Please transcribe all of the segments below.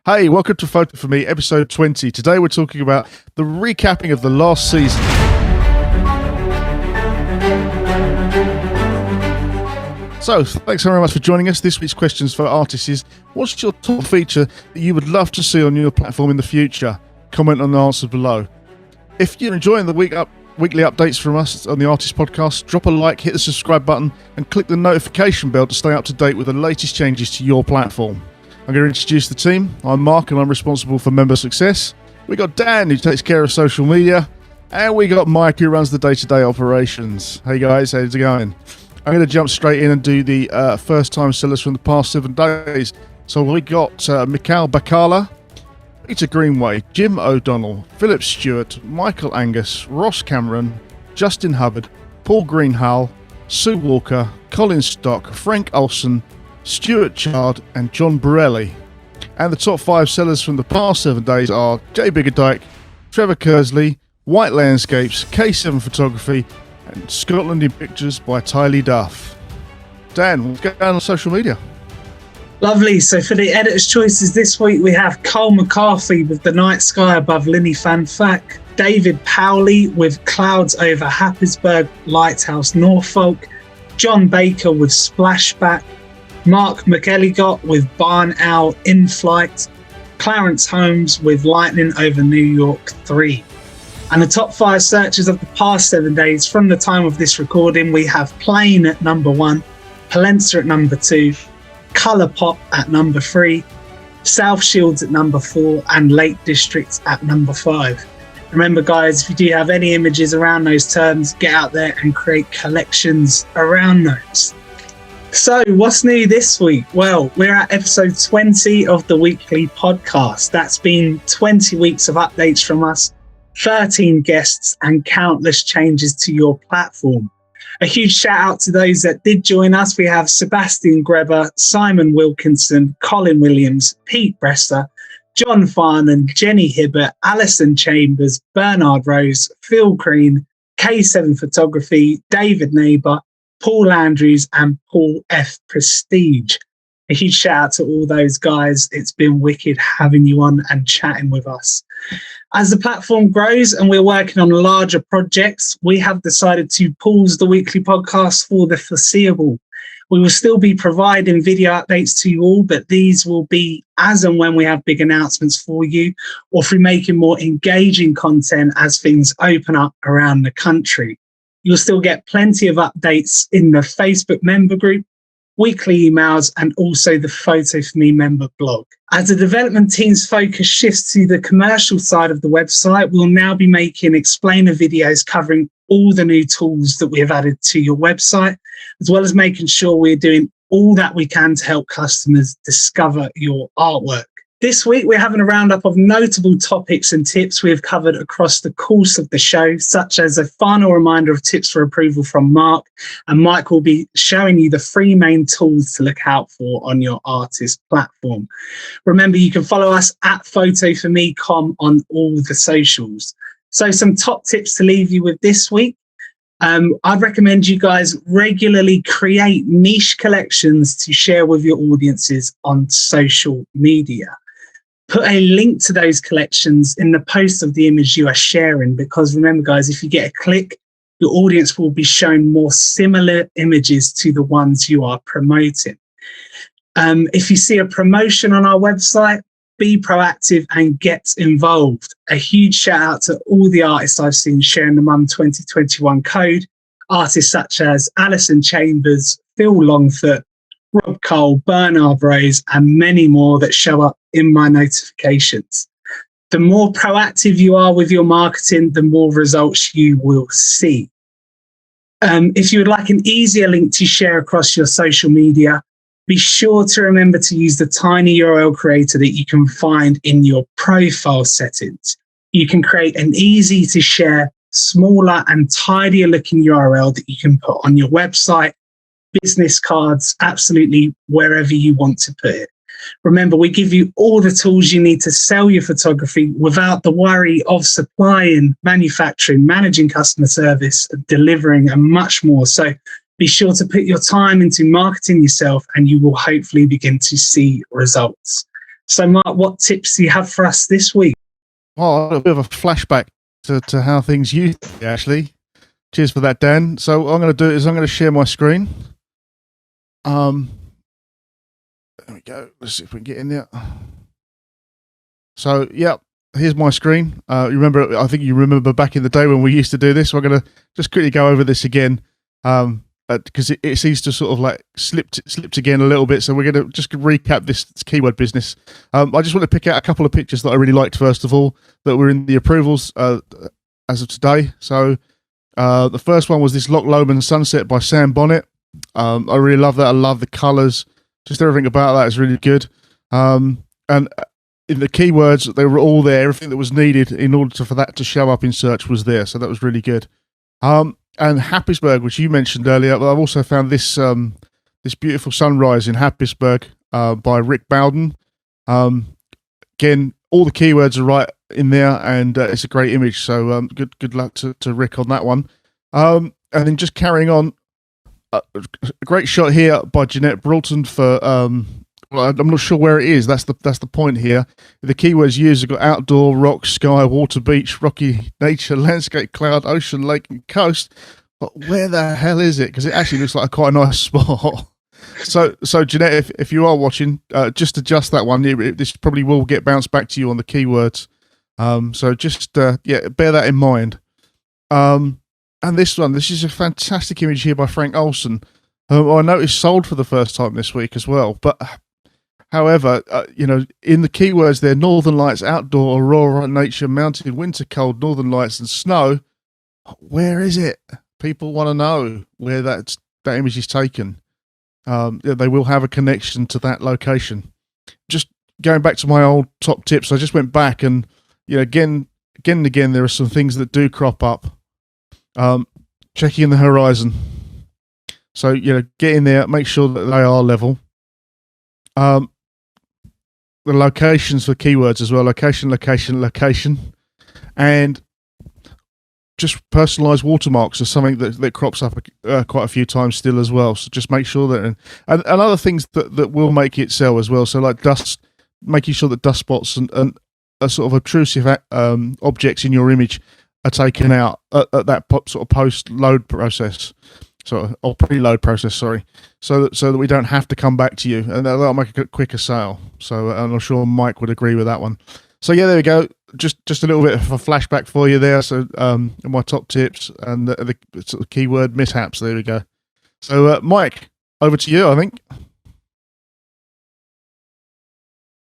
Hey, welcome to Photo4me, episode 20. Today we're talking about the recapping of the last season. So, thanks very much for joining us. This week's questions for artists is, what's your top feature that you would love to see on your platform in the future? Comment on the answers below. If you're enjoying the weekly updates from us on the Artist Podcast, drop a like, hit the subscribe button, and click the notification bell to stay up to date with the latest changes to your platform. I'm going to introduce the team. I'm Mark and I'm responsible for member success. We got Dan who takes care of social media, and we got Mike who runs the day-to-day operations. Hey guys, how's it going? I'm going to jump straight in and do the first-time sellers from the past 7 days. So we got Mikhail Bacala, Peter Greenway, Jim O'Donnell, Philip Stewart, Michael Angus, Ross Cameron, Justin Hubbard, Paul Greenhall, Sue Walker, Colin Stock, Frank Olsen, Stuart Chard and John Borelli. And the top 5 sellers from the past 7 days are Jay Biggerdike, Trevor Kersley, White Landscapes, K7 Photography and Scotland in Pictures by Tylee Duff. Dan, what's going on social media? Lovely. So for the editor's choices this week, we have Cole McCarthy with The Night Sky Above Linny Fanfack, David Powley with Clouds Over Happisburgh Lighthouse Norfolk, John Baker with Splashback, Mark McElligott with Barn Owl In Flight, Clarence Holmes with Lightning Over New York 3. And the top 5 searches of the past 7 days from the time of this recording, we have Plain at number 1, Palenza at number 2, Colour Pop at number 3, South Shields at number 4, and Lake District at number 5. Remember guys, if you do have any images around those terms, get out there and create collections around those. So what's new this week? Well, we're at episode 20 of the weekly podcast. That's been 20 weeks of updates from us, 13 guests and countless changes to your platform. A huge shout out to those that did join us. We have Sebastian Greber, Simon Wilkinson, Colin Williams, Pete Bresser, John Farnan, Jenny Hibbert, Alison Chambers, Bernard Rose, Phil Green, K7 Photography, David Neighbour, Paul Andrews and Paul F. Prestige. A huge shout out to all those guys. It's been wicked having you on and chatting with us. As the platform grows and we're working on larger projects, we have decided to pause the weekly podcast for the foreseeable. We will still be providing video updates to you all, but these will be as and when we have big announcements for you or through making more engaging content as things open up around the country. You'll still get plenty of updates in the Facebook member group, weekly emails, and also the Photo4me member blog. As the development team's focus shifts to the commercial side of the website, we'll now be making explainer videos covering all the new tools that we have added to your website, as well as making sure we're doing all that we can to help customers discover your artwork. This week, we're having a roundup of notable topics and tips we have covered across the course of the show, such as a final reminder of tips for approval from Mark, and Mike will be showing you the 3 main tools to look out for on your artist platform. Remember, you can follow us at Photo4me.com on all the socials. So some top tips to leave you with this week. I'd recommend you guys regularly create niche collections to share with your audiences on social media. Put a link to those collections in the post of the image you are sharing, because remember guys, if you get a click, your audience will be shown more similar images to the ones you are promoting. If you see a promotion on our website, be proactive and get involved. A huge shout out to all the artists I've seen sharing the Mum 2021 code. Artists such as Alison Chambers, Phil Longfoot, Rob Cole, Bernard Rose, and many more that show up in my notifications. The more proactive you are with your marketing, the more results you will see. If you would like an easier link to share across your social media, be sure to remember to use the tiny URL creator that you can find in your profile settings. You can create an easy to share, smaller and tidier looking URL that you can put on your website, business cards, absolutely wherever you want to put it. Remember, we give you all the tools you need to sell your photography without the worry of supplying, manufacturing, managing customer service, delivering, and much more. So be sure to put your time into marketing yourself and you will hopefully begin to see results. So, Mark, what tips do you have for us this week? Well, a bit of a flashback to how things used to be, actually. Cheers for that, Dan. So what I'm going to do is I'm going to share my screen. There we go. Let's see if we can get in there. So, yeah, here's my screen. I think you remember back in the day when we used to do this. So I'm going to just quickly go over this again. Because it seems to sort of like slipped again a little bit. So we're going to just recap this keyword business. I just want to pick out a couple of pictures that I really liked, first of all, that were in the approvals as of today. So the first one was this Loch Lomond sunset by Sam Bonnet. I really love that. I love the colours. Just everything about that is really good. And in the keywords, they were all there. Everything that was needed in order for that to show up in search was there. So that was really good. And Happisburg, which you mentioned earlier, but I've also found this this beautiful sunrise in Happisburg by Rick Bowden. Again, all the keywords are right in there, and it's a great image. So good luck to Rick on that one. And then just carrying on, a great shot here by Jeanette Broughton for. Well, I'm not sure where it is. That's the point here. The keywords used have got outdoor, rock, sky, water, beach, rocky, nature, landscape, cloud, ocean, lake, and coast. But where the hell is it? Because it actually looks like quite a nice spot. So Jeanette, if you are watching, just adjust that one. This probably will get bounced back to you on the keywords. So just bear that in mind. And this is a fantastic image here by Frank Olson. I noticed sold for the first time this week as well. But however, in the keywords there, Northern Lights, outdoor, aurora, nature, mountain, winter cold, Northern Lights, and snow. Where is it? People want to know where that image is taken. They will have a connection to that location. Just going back to my old top tips, I just went back and again and again there are some things that do crop up. Checking the horizon. So get in there, make sure that they are level. The locations for keywords as well. Location. And just personalized watermarks are something that crops up quite a few times still as well. So just make sure that, and other things that will make it sell as well. So like dust, making sure that dust spots and a sort of obtrusive objects in your image are taken out at that sort of post-load process. Or preload process, sorry, so that we don't have to come back to you, and that'll make a quicker sale. So, and I'm sure Mike would agree with that one. So yeah, there we go. Just a little bit of a flashback for you there. So, my top tips and the sort of keyword mishaps. There we go. So, Mike, over to you, I think.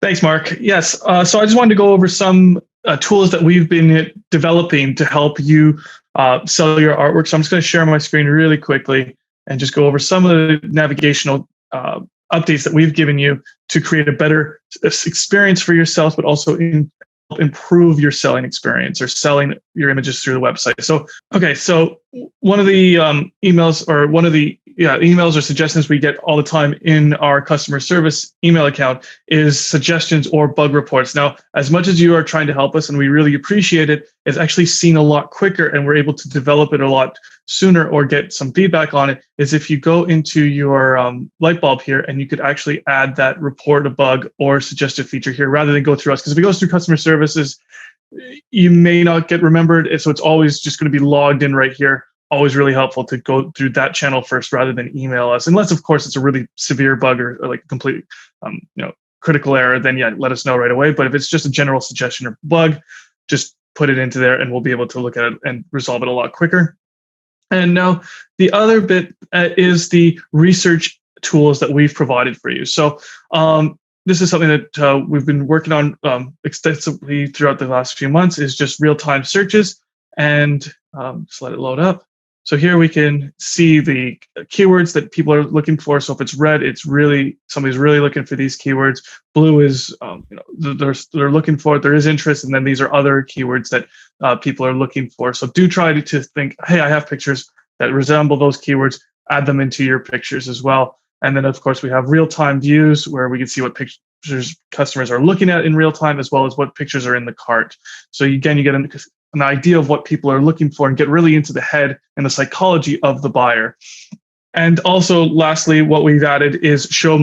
Thanks, Mark. Yes. So I just wanted to go over some tools that we've been developing to help you sell your artwork. So I'm just going to share my screen really quickly and just go over some of the navigational updates that we've given you to create a better experience for yourself, but also improve your selling experience or selling your images through the website. So one of the emails or suggestions we get all the time in our customer service email account is suggestions or bug reports. Now, as much as you are trying to help us and we really appreciate it, it's actually seen a lot quicker and we're able to develop it a lot sooner or get some feedback on it, is if you go into your light bulb here and you could actually add that report a bug or suggested feature here rather than go through us. Because if it goes through customer services, you may not get remembered. So it's always just going to be logged in right here. Always really helpful to go through that channel first rather than email us. Unless, of course, it's a really severe bug or like a complete critical error, then let us know right away. But if it's just a general suggestion or bug, just put it into there and we'll be able to look at it and resolve it a lot quicker. And now the other bit is the research tools that we've provided for you. So this is something that we've been working on extensively throughout the last few months, is just real-time searches. And just let it load up. So here we can see the keywords that people are looking for. So if it's red, it's really, somebody's really looking for these keywords. Blue is, they're looking for it. There is interest. And then these are other keywords that people are looking for. So do try to think, hey, I have pictures that resemble those keywords, add them into your pictures as well. And then of course we have real-time views where we can see what pictures customers are looking at in real time, as well as what pictures are in the cart. So again, you get an idea of what people are looking for and get really into the head and the psychology of the buyer. And also, lastly, what we've added is show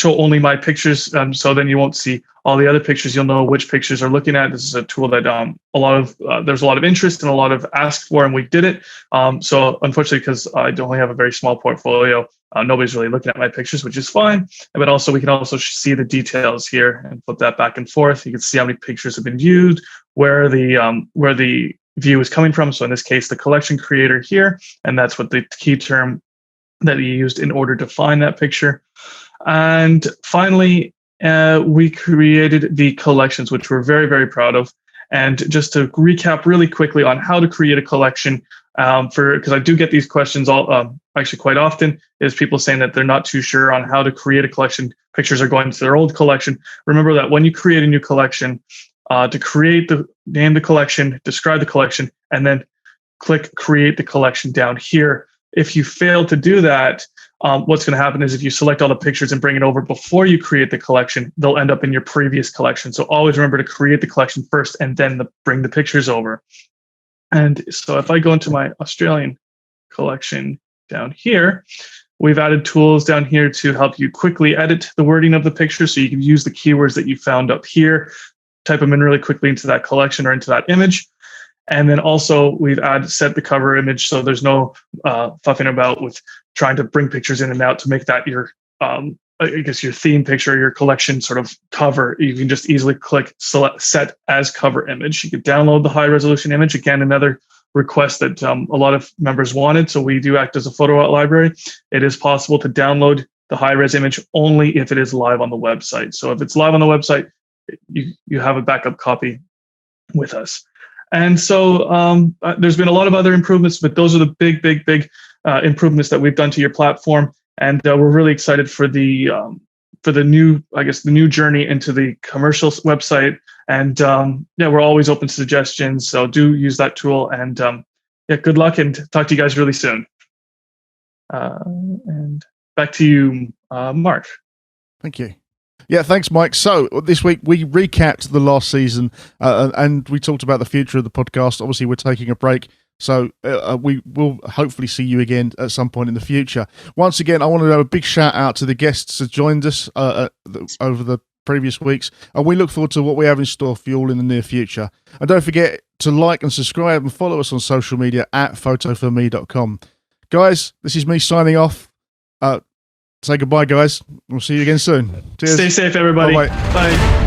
only my pictures. So then you won't see all the other pictures. You'll know which pictures are looking at. This is a tool that there's a lot of interest and a lot of ask for, and we did it. So unfortunately, because I only have a very small portfolio, nobody's really looking at my pictures, which is fine. But also, we can also see the details here and flip that back and forth. You can see how many pictures have been viewed, where the view is coming from. So in this case, the collection creator here, and that's what the key term that you used in order to find that picture. And finally, we created the collections, which we're very, very proud of. And just to recap really quickly on how to create a collection, because I do get these questions actually quite often, is people saying that they're not too sure on how to create a collection. Pictures are going to their old collection. Remember that when you create a new collection, to name the collection, describe the collection, and then click create the collection down here. If you fail to do that, what's going to happen is if you select all the pictures and bring it over before you create the collection, they'll end up in your previous collection. So always remember to create the collection first and then bring the pictures over. And so if I go into my Australian collection down here, we've added tools down here to help you quickly edit the wording of the picture. So you can use the keywords that you found up here, type them in really quickly into that collection or into that image. And then also we've set the cover image, so there's no fuffing about with trying to bring pictures in and out to make that your, your theme picture, your collection sort of cover. You can just easily click select set as cover image. You can download the high resolution image. Again, another request that a lot of members wanted. So we do act as a photo library. It is possible to download the high res image only if it is live on the website. So if it's live on the website, you have a backup copy with us. And so there's been a lot of other improvements, but those are the big improvements that we've done to your platform. And we're really excited for the new journey into the commercial website. And we're always open to suggestions. So do use that tool. And good luck, and talk to you guys really soon. And back to you, Mark. Thank you. Yeah, thanks, Mike. So this week we recapped the last season and we talked about the future of the podcast. Obviously, we're taking a break, so we will hopefully see you again at some point in the future. Once again, I want to have a big shout out to the guests that joined us over the previous weeks, and we look forward to what we have in store for you all in the near future. And don't forget to like and subscribe and follow us on social media at photo4me.com. Guys, this is me signing off. Say goodbye, guys. We'll see you again soon. Cheers. Stay safe, everybody. Bye-bye. Bye.